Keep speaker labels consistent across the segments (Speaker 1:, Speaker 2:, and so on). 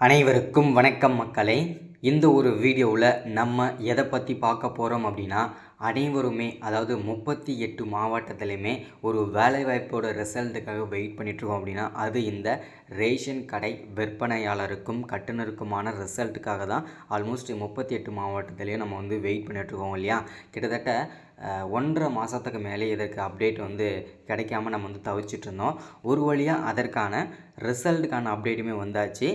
Speaker 1: அனைவருக்கும் வணக்கம் மக்களே. இந்த ஒரு வீடியோவில் நம்ம எதை பற்றி பார்க்க போகிறோம் அப்படின்னா, அனைவருமே அதாவது 38 மாவட்டத்திலையுமே ஒரு வேலைவாய்ப்போட ரிசல்ட்டுக்காக வெயிட் பண்ணிகிட்ருக்கோம். அப்படின்னா அது இந்த ரேஷன் கடை விற்பனையாளருக்கும் கட்டுனருக்குமான ரிசல்ட்டுக்காக தான் ஆல்மோஸ்ட் 38 மாவட்டத்திலையும் நம்ம வந்து வெயிட் பண்ணிகிட்ருக்கோம் இல்லையா. கிட்டத்தட்ட 1.5 மாதத்துக்கு மேலே இதற்கு அப்டேட் வந்து கிடைக்காம நம்ம வந்து தவிச்சிட்டு இருந்தோம். ஒரு வழியாக அதற்கான ரிசல்ட்டுக்கான அப்டேட்டுமே வந்தாச்சு.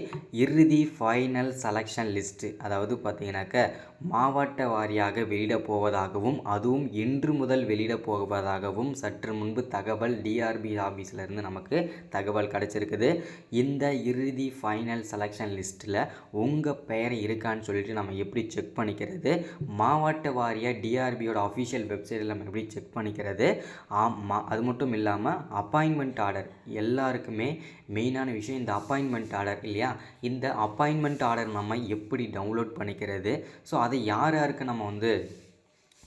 Speaker 1: இறுதி ஃபைனல் செலெக்ஷன் லிஸ்ட்டு அதாவது பார்த்திங்கனாக்க மாவட்ட வாரியாக வெளியிட போவதாகவும் அதுவும் இன்று முதல் வெளியிட போவதாகவும் சற்று முன்பு தகவல் டிஆர்பி ஆஃபீஸிலேருந்து நமக்கு தகவல் கிடச்சிருக்குது. இந்த இறுதி ஃபைனல் செலெக்ஷன் லிஸ்ட்டில் உங்கள் பெயர் இருக்கான்னு சொல்லிட்டு நம்ம எப்படி செக் பண்ணிக்கிறது, மாவட்ட வாரியாக டிஆர்பியோட அஃபிஷியல் வெப்சைட்டில் நம்ம எப்படி செக் பண்ணிக்கிறது, அது மட்டும் இல்லாமல் அப்பாயின்மெண்ட் ஆர்டர் எல்லாருக்குமே மெயினான விஷயம் இந்த அப்பாயின்மெண்ட் ஆர்டர் இல்லையா. இந்த அப்பாயின்மெண்ட் ஆர்டர் நம்ம எப்படி டவுன்லோட் பண்ணிக்கிறது, ஸோ அதை யார் யாருக்கு நம்ம வந்து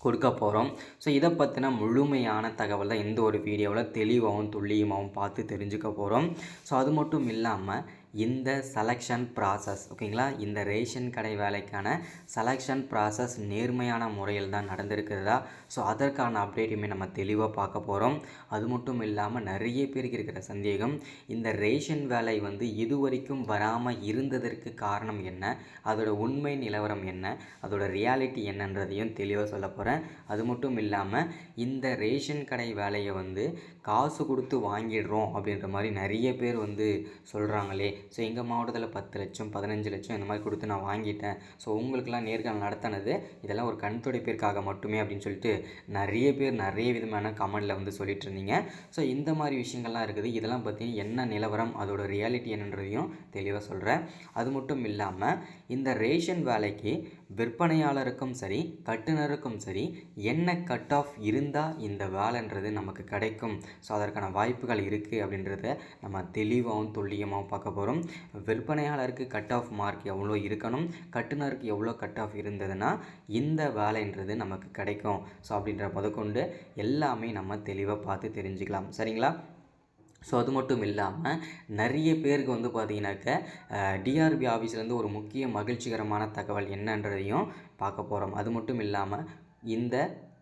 Speaker 1: கொடுக்க போகிறோம், ஸோ இதை பற்றின முழுமையான தகவல் தான் இந்த ஒரு வீடியோவில் தெளிவாகவும் துல்லியமாகவும் பார்த்து தெரிஞ்சுக்க போகிறோம். ஸோ அது மட்டும் இல்லாமல் இந்த செலெக்ஷன் ப்ராசஸ் ஓகேங்களா, இந்த ரேஷன் கடை வேலைக்கான செலெக்ஷன் ப்ராசஸ் நேர்மையான முறையில் தான் நடந்திருக்கிறதா, ஸோ அதற்கான அப்டேட்டுமே நம்ம தெளிவாக பார்க்க போகிறோம். அது மட்டும் இல்லாமல் நிறைய பேருக்கு இருக்கிற சந்தேகம், இந்த ரேஷன் வேலை வந்து இதுவரைக்கும் வராமல் இருந்ததற்கு காரணம் என்ன, அதோட உண்மை நிலவரம் என்ன, அதோட ரியாலிட்டி என்னன்றதையும் தெளிவாக சொல்ல போகிறேன். அது மட்டும் இல்லாமல் இந்த ரேஷன் கடை வேலையை வந்து காசு கொடுத்து வாங்கிடுறோம் அப்படின்ற மாதிரி நிறைய பேர் வந்து சொல்கிறாங்களே. ஸோ எங்கள் மாவட்டத்தில் 10 லட்சம் 15 லட்சம் இந்த மாதிரி கொடுத்து நான் வாங்கிட்டேன், ஸோ உங்களுக்கெல்லாம் நேர்காணல் நடத்தினது இதெல்லாம் ஒரு கண் துடைப்பிற்காக மட்டுமே அப்படின்னு சொல்லிட்டு நிறைய பேர் நிறைய விதமான கமெண்டில் வந்து சொல்லிட்டு இருந்தீங்க. ஸோ இந்த மாதிரி விஷயங்கள்லாம் இருக்குது. இதெல்லாம் பற்றி என்ன நிலவரம், அதோட ரியாலிட்டி என்னன்றதையும் தெளிவாக சொல்கிறேன். அது மட்டும் இல்லாமல் இந்த ரேஷன் வேலைக்கு விற்பனையாளருக்கும் சரி கட்டுனருக்கும் சரி என்ன கட் ஆஃப் இருந்தால் இந்த வேலைன்றது நமக்கு கிடைக்கும், ஸோ அதற்கான வாய்ப்புகள் இருக்குது அப்படின்றத நம்ம தெளிவாகவும் துல்லியமாகவும் பார்க்க போகிறோம். விற்பனையாளருக்கு கட் ஆஃப் மார்க் எவ்வளோ இருக்கணும், கட்டுனருக்கு எவ்வளோ கட் ஆஃப் இருந்ததுன்னா இந்த வேலைன்றது நமக்கு கிடைக்கும், ஸோ அப்படின்ற முதற்கொண்டு எல்லாமே நம்ம தெளிவாக பார்த்து தெரிஞ்சுக்கலாம். சரிங்களா. ஸோ அது மட்டும் இல்லாமல் நிறைய பேருக்கு வந்து பார்த்திங்கனாக்க டிஆர்பி ஆஃபீஸ்லேருந்து ஒரு முக்கிய மகிழ்ச்சிகரமான தகவல் என்னன்றதையும் பார்க்க போகிறோம். அது மட்டும் இல்லாமல் இந்த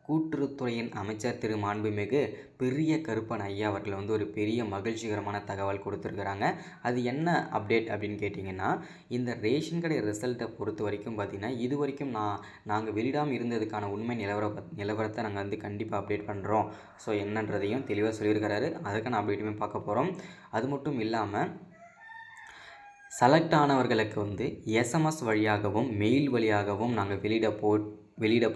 Speaker 1: கூட்டுறவுத்துறையின் அமைச்சர் திரு மாண்புமிகு பெரிய கருப்பன் ஐயா அவர்கள் வந்து ஒரு பெரிய மகிழ்ச்சிகரமான தகவல் கொடுத்துருக்குறாங்க. அது என்ன அப்டேட் அப்படின்னு கேட்டிங்கன்னா, இந்த ரேஷன் கடை ரிசல்ட்டை பொறுத்த வரைக்கும் பார்த்திங்கன்னா இது வரைக்கும் நாங்கள் வெளியிடாமல் இருந்ததுக்கான உண்மை நிலவரத்தை நாங்கள் வந்து கண்டிப்பாக அப்டேட் பண்ணுறோம், ஸோ என்னன்றதையும் தெளிவாக சொல்லியிருக்கிறாரு. அதுக்கான அப்டேட்டுமே பார்க்க போகிறோம். அது மட்டும் இல்லாமல் செலக்ட் ஆனவர்களுக்கு வந்து எஸ்எம்எஸ் வழியாகவும் மெயில் வழியாகவும் நாங்கள் வெளியிட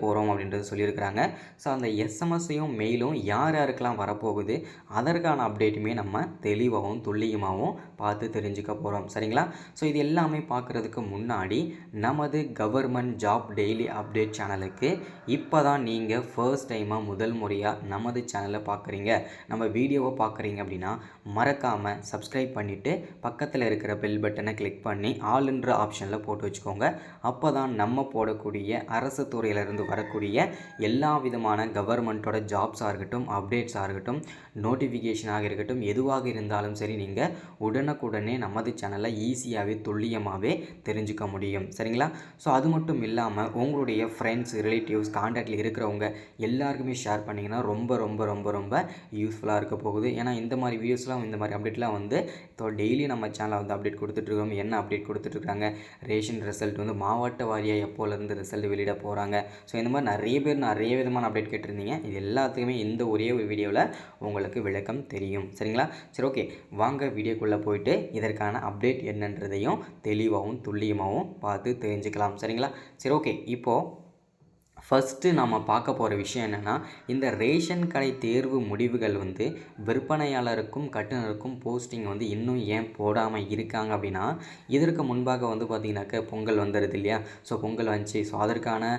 Speaker 1: போகிறோம் அப்படின்றது சொல்லியிருக்கிறாங்க. ஸோ அந்த எஸ்எம்எஸ்ஸையும் மெயிலும் யார் யாருக்கெல்லாம் வரப்போகுது அதற்கான அப்டேட்டுமே நம்ம தெளிவாகவும் துல்லியமாகவும் பார்த்து தெரிஞ்சுக்க போகிறோம். சரிங்களா. ஸோ இது எல்லாமே பார்க்குறதுக்கு முன்னாடி நமது கவர்மெண்ட் ஜாப் டெய்லி அப்டேட் சேனலுக்கு இப்போ தான் நீங்கள் ஃபர்ஸ்ட் டைமாக முதல் முறையாக நமது சேனலை பார்க்குறீங்க, நம்ம வீடியோவை பார்க்குறீங்க அப்படின்னா மறக்காமல் சப்ஸ்கிரைப் பண்ணிவிட்டு பக்கத்தில் இருக்கிற பெல் பட்டனை கிளிக் பண்ணி ஆல்ன்ற ஆப்ஷனில் போட்டு வச்சுக்கோங்க. அப்போ தான் நம்ம போடக்கூடிய அரசு துறையிலிருந்து வரக்கூடிய எல்லா விதமான கவர்மெண்ட்டோட ஜாப்ஸாக இருக்கட்டும், அப்டேட்ஸாக இருக்கட்டும், நோட்டிஃபிகேஷனாக இருக்கட்டும், எதுவாக இருந்தாலும் சரி நீங்கள் உடனுக்குடனே நமது சேனலில் ஈஸியாகவே துல்லியமாகவே தெரிஞ்சுக்க முடியும். சரிங்களா. ஸோ அது மட்டும் இல்லாமல் உங்களுடைய ஃப்ரெண்ட்ஸ் ரிலேட்டிவ்ஸ் கான்டாக்டில் இருக்கிறவங்க எல்லாருக்குமே ஷேர் பண்ணிங்கன்னா ரொம்ப ரொம்ப ரொம்ப ரொம்ப யூஸ்ஃபுல்லாக இருக்க போகுது. ஏன்னா இந்த மாதிரி வீடியோஸ்லாம் இந்த மாதிரி அப்டேட்லாம் வந்து இப்போ டெய்லி நம்ம சேனலில் வந்து அப்டேட் கொடுத்துட்ருக்கோம். என்ன அப்டேட் கொடுத்துட்ருக்காங்க, ரேஷன் ரிசல்ட் வந்து மாவட்ட வாரியாக எப்போலேருந்து ரிசல்ட் வெளியிட போகிறாங்க, ஸோ இந்த மாதிரி நிறைய பேர் நிறைய விதமான அப்டேட் கேட்டிருந்தீங்க. இது எல்லாத்துக்குமே இந்த ஒரே ஒரு வீடியோவில் உங்களுக்கு விளக்கம் தெரியும். சரிங்களா. சரி, ஓகே, வாங்க வீடியோக்குள்ளே போயிட்டு இதற்கான அப்டேட் என்னன்றதையும் தெளிவாகவும் துல்லியமாகவும் பார்த்து தெரிஞ்சுக்கலாம். சரிங்களா. சரி, ஓகே, இப்போது ஃபஸ்ட்டு நம்ம பார்க்க போகிற விஷயம் என்னென்னா, இந்த ரேஷன் கடை தேர்வு முடிவுகள் வந்து விற்பனையாளருக்கும் கட்டுனருக்கும் போஸ்டிங் வந்து இன்னும் ஏன் போடாமல் இருக்காங்க அப்படின்னா, இதற்கு முன்பாக வந்து பார்த்திங்கனாக்கா பொங்கல் வந்துடுது இல்லையா. ஸோ பொங்கல் வந்துச்சு, ஸோ அதற்கான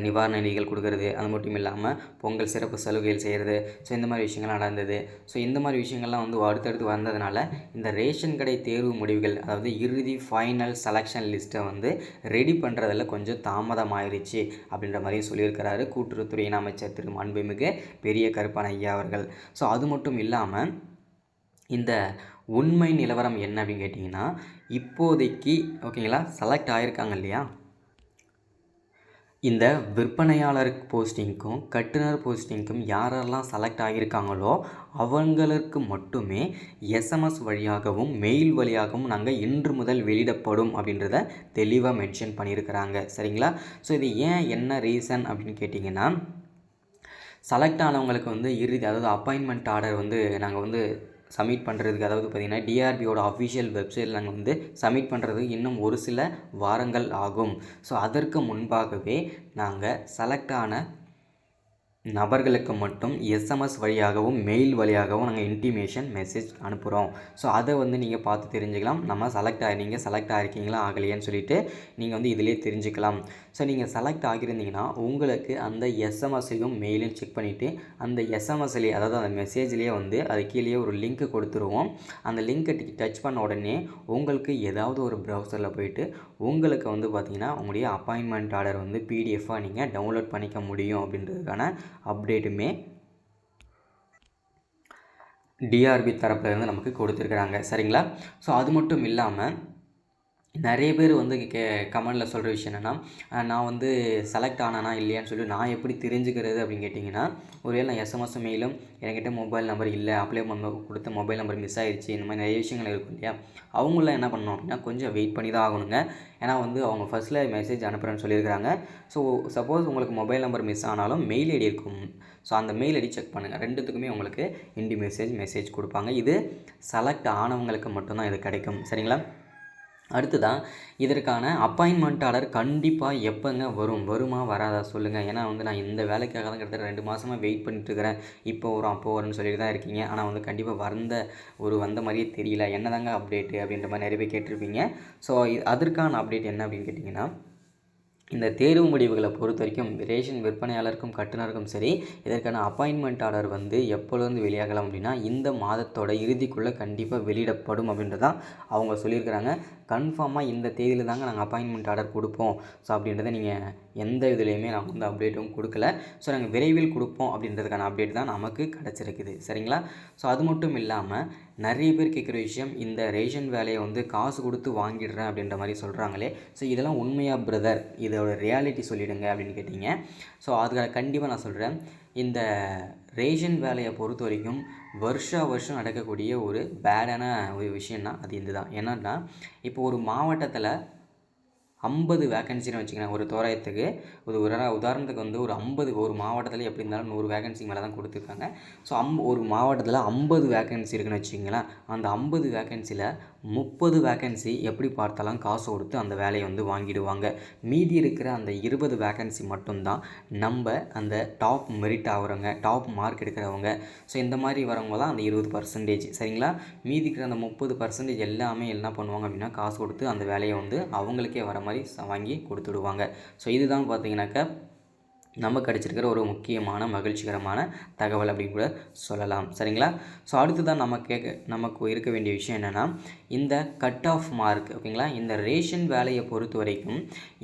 Speaker 1: நிவாரண நிதிகள் கொடுக்கறது, அது மட்டும் இல்லாமல் பொங்கல் சிறப்பு சலுகைகள் செய்கிறது, ஸோ இந்த மாதிரி விஷயங்கள்லாம் நடந்தது. ஸோ இந்த மாதிரி விஷயங்கள்லாம் வந்து அடுத்தடுத்து வந்ததுனால இந்த ரேஷன் கடை தேர்வு முடிவுகள் அதாவது இறுதி ஃபைனல் செலெக்ஷன் லிஸ்ட்டை வந்து ரெடி பண்ணுறதில் கொஞ்சம் தாமதமாயிருச்சு அப்படின்ற மாதிரியும் சொல்லியிருக்கிறாரு கூட்டுறவுத்துறையின் அமைச்சர் திரு மாண்புமிகு பெரிய கருப்பன் ஐயா அவர்கள். ஸோ அது மட்டும் இல்லாமல் இந்த உண்மை நிலவரம் என்ன அப்படின்னு கேட்டிங்கன்னா, இப்போதைக்கு ஓகேங்களா, செலக்ட் ஆகியிருக்காங்க இல்லையா, இந்த விற்பனையாளர் போஸ்டிங்க்கும் கட்டுனர் போஸ்டிங்க்கும் யாரெல்லாம் செலக்ட் ஆகியிருக்காங்களோ அவங்களுக்கு மட்டுமே எஸ்எம்எஸ் வழியாகவும் மெயில் வழியாகவும் நாங்கள் இன்று முதல் வெளியிடப்படும் அப்படின்றத தெளிவாக மென்ஷன் பண்ணியிருக்கிறாங்க. சரிங்களா? ஸோ இது ஏன் என்ன ரீசன் அப்படின்னு கேட்டிங்கன்னா, செலக்ட் ஆனவங்களுக்கு வந்து அதாவது அப்பாயின்மெண்ட் ஆர்டர் வந்து நாங்கள் வந்து சப்மிட் பண்ணுறதுக்கு, அதாவது பார்த்திங்கன்னா டிஆர்பியோட அஃபிஷியல் வெப்சைட்டில் நாங்கள் வந்து சப்மிட் பண்ணுறதுக்கு இன்னும் ஒரு சில வாரங்கள் ஆகும். ஸோ அதற்கு முன்பாகவே நாங்கள் செலக்ட் ஆன நபர்களுக்கு மட்டும் எஸ்எம்எஸ் வழியாகவும் மெயில் வழியாகவும் நாங்கள் இன்டிமேஷன் மெசேஜ் அனுப்புகிறோம். ஸோ அதை வந்து நீங்கள் பார்த்து தெரிஞ்சுக்கலாம். நீங்கள் செலக்ட் ஆகிருக்கீங்களா ஆகலையான்னு சொல்லிவிட்டு நீங்கள் வந்து இதிலே தெரிஞ்சுக்கலாம். ஸோ நீங்கள் செலக்ட் ஆகியிருந்தீங்கன்னா உங்களுக்கு அந்த எஸ்எம்எஸ்ஸையும் மெயிலையும் செக் பண்ணிவிட்டு அந்த எஸ்எம்எஸ்லேயே, அதாவது அந்த மெசேஜ்லேயே வந்து அது கீழே ஒரு லிங்க் கொடுத்துருவோம். அந்த லிங்க்கை டச் பண்ண உடனே உங்களுக்கு ஏதாவது ஒரு ப்ரௌசரில் போயிட்டு உங்களுக்கு வந்து பார்த்திங்கன்னா உங்களுடைய அப்பாயின்மெண்ட் ஆர்டர் வந்து பிடிஎஃபாக நீங்கள் டவுன்லோட் பண்ணிக்க முடியும் அப்படின்றதுக்கான அப்டேட்டுமே டிஆர்பி தரப்புலேருந்து நமக்கு கொடுத்துருக்குறாங்க. சரிங்களா? ஸோ அது மட்டும் இல்லாமல் நிறைய பேர் வந்து கமெண்டில் சொல்கிற விஷயம் என்னென்னா, நான் வந்து செலக்ட் ஆனானா இல்லையான்னு சொல்லி நான் எப்படி தெரிஞ்சுக்கிறது அப்படின்னு கேட்டிங்கன்னா, ஒருவேளை நான் எஸ்எம்எஸ் மெயிலும் என்கிட்ட மொபைல் நம்பர் இல்லை, அப்ளை பண்ண கொடுத்த மொபைல் நம்பர் மிஸ் ஆகிடுச்சு, இந்த மாதிரி நிறைய விஷயங்கள் இருக்கும் இல்லையா, அவங்களாம் என்ன பண்ணணும் அப்படின்னா கொஞ்சம் வெயிட் பண்ணி தான் ஆகணுங்க. ஏன்னா வந்து அவங்க ஃபஸ்ட்டில் மெசேஜ் அனுப்புகிறேன்னு சொல்லியிருக்கிறாங்க. ஸோ சப்போஸ் உங்களுக்கு மொபைல் நம்பர் மிஸ் ஆனாலும் மெயில் ஐடி இருக்கும். ஸோ அந்த மெயில் ஐடி செக் பண்ணுங்கள். ரெண்டுத்துக்குமே உங்களுக்கு மெசேஜ் கொடுப்பாங்க. இது செலக்ட் ஆனவங்களுக்கு மட்டும்தான் இது கிடைக்கும். சரிங்களா? அடுத்ததான் இதற்கான அப்பாயின்மெண்ட் ஆர்டர் கண்டிப்பாக எப்போங்க வருமா வராதா சொல்லுங்கள். ஏன்னா வந்து நான் இந்த வேலைக்காக தான் கிட்டத்தட்ட 2 மாதமாக வெயிட் பண்ணிட்டுருக்கிறேன். இப்போ வரும் அப்போ வரும்னு சொல்லிட்டு தான் இருக்கீங்க. ஆனால் வந்து கண்டிப்பாக வந்த மாதிரியே தெரியல. என்ன தாங்க அப்டேட்டு அப்படின்ற மாதிரி நிறைய பேர் கேட்டிருப்பீங்க. ஸோ அதற்கான அப்டேட் என்ன அப்படின்னு கேட்டிங்கன்னா, இந்த தேர்வு முடிவுகளை பொறுத்த வரைக்கும் ரேஷன் விற்பனையாளருக்கும் கட்டுனருக்கும் சரி, இதற்கான அப்பாயின்மெண்ட் ஆர்டர் வந்து எப்பொழுது வெளியாகலாம் அப்படின்னா இந்த மாதத்தோட இறுதிக்குள்ளே கண்டிப்பாக வெளியிடப்படும் அப்படின்றதான் அவங்க சொல்லியிருக்கிறாங்க. கன்ஃபார்மாக இந்த தேதியில் தாங்க நாங்கள் அப்பாயின்மெண்ட் ஆர்டர் கொடுப்போம். ஸோ அப்படின்றத நீங்கள் எந்த இதுலேயுமே நாங்கள் வந்து அப்டேட்டும் கொடுக்கல. ஸோ நாங்கள் விரைவில் கொடுப்போம் அப்படின்றதுக்கான அப்டேட் தான் நமக்கு கிடச்சிருக்குது. சரிங்களா? ஸோ அது மட்டும் இல்லாமல் நிறைய பேர் கேட்குற விஷயம், இந்த ரேஷன் வேலையை வந்து காசு கொடுத்து வாங்கிடுறேன் அப்படின்ற மாதிரி சொல்கிறாங்களே, ஸோ இதெல்லாம் உண்மையா பிரதர், இதோட ரியாலிட்டி சொல்லிவிடுங்க அப்படின்னு கேட்டிங்க. ஸோ அதுக்காக கண்டிப்பாக நான் சொல்கிறேன். இந்த ரேஷன் வேலையை பொறுத்த வரைக்கும் வருஷம் நடக்கக்கூடிய ஒரு பேடான ஒரு விஷயம்னா அது இதுதான். என்னன்னா, இப்போ ஒரு மாவட்டத்தில் 50 வேக்கன்சின்னு வச்சுக்கிறேன். ஒரு தோராயத்துக்கு உதாரணத்துக்கு வந்து ஒரு மாவட்டத்தில் எப்படி இருந்தாலும் 100 வேக்கன்சி மேலே தான் கொடுத்துருக்காங்க. ஸோ ஒரு மாவட்டத்தில் 50 வேக்கன்சி இருக்குதுன்னு வச்சுக்கிங்களேன். அந்த 50 வேக்கன்சியில் 30 வேக்கன்சி எப்படி பார்த்தாலும் காசு கொடுத்து அந்த வேலையை வந்து வாங்கிடுவாங்க. மீதி இருக்கிற அந்த 20 வேக்கன்சி மட்டும்தான் நம்ம அந்த டாப் மெரிட் ஆகிறவங்க, டாப் மார்க் எடுக்கிறவங்க, ஸோ இந்த மாதிரி வரவங்க தான் அந்த 20%. சரிங்களா? மீதி இருக்கிற அந்த 30% எல்லாமே என்ன பண்ணுவாங்க அப்படின்னா காசு கொடுத்து அந்த வேலையை வந்து அவங்களுக்கே வர மாதிரி வாங்கி கொடுத்துடுவாங்க. ஸோ இதுதான் பார்த்தீங்கன்னாக்கா நமக்கு கிடச்சிருக்கிற ஒரு முக்கியமான மகிழ்ச்சிகரமான தகவல் அப்படின்னு கூட சொல்லலாம். சரிங்களா? ஸோ அடுத்ததான் நமக்கு இருக்க வேண்டிய விஷயம் என்னென்னா, இந்த கட் ஆஃப் மார்க் ஓகேங்களா. இந்த ரேஷன் வேலையை பொறுத்த வரைக்கும்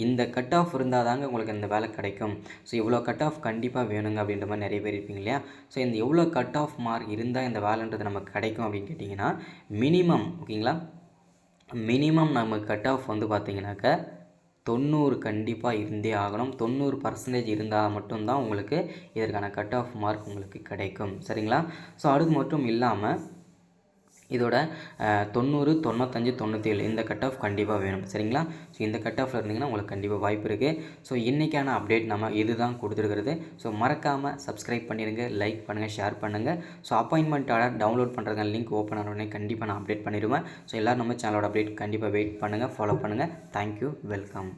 Speaker 1: இந்த கட் ஆஃப் இருந்தால் தாங்க உங்களுக்கு இந்த வேலை கிடைக்கும். ஸோ இவ்வளோ கட் ஆஃப் கண்டிப்பாக வேணுங்க அப்படின்ற மாதிரி நிறைய பேர் இருப்பீங்க இல்லையா. ஸோ இந்த எவ்வளோ கட் ஆஃப் மார்க் இருந்தால் இந்த வேலைன்றது நமக்கு கிடைக்கும் அப்படின்னு கேட்டிங்கன்னா, மினிமம் ஓகேங்களா, மினிமம் நமக்கு கட் ஆஃப் வந்து பார்த்திங்கனாக்கா 90 கண்டிப்பாக இருந்தே ஆகணும். 90% இருந்தால் மட்டும்தான் உங்களுக்கு இதற்கான கட் ஆஃப் மார்க் உங்களுக்கு கிடைக்கும். சரிங்களா? ஸோ அது மட்டும் இல்லாமல் இதோட 90, 95, 97 இந்த கட் ஆஃப் கண்டிப்பாக வேணும். சரிங்களா? ஸோ இந்த கட் ஆஃபில் இருந்தீங்கன்னா உங்களுக்கு கண்டிப்பாக வாய்ப்பு இருக்குது. ஸோ இன்றைக்கான அப்டேட் நம்ம இது தான் கொடுத்துருக்கிறது. ஸோ மறக்காமல் சப்ஸ்கிரைப் பண்ணிடுங்க, லைக் பண்ணுங்கள், ஷேர் பண்ணுங்கள். ஸோ அப்பாயின்மெண்ட் ஆர்டர் டவுன்லோட் பண்ணுறதுக்கான லிங்க் ஓப்பன் ஆன உடனே கண்டிப்பாக நான் அப்டேட் பண்ணிடுவேன். ஸோ எல்லோரும் நம்ம சேனலோட அப்டேட் கண்டிப்பாக வெயிட் பண்ணுங்கள், ஃபாலோ பண்ணுங்கள். Thank you, welcome.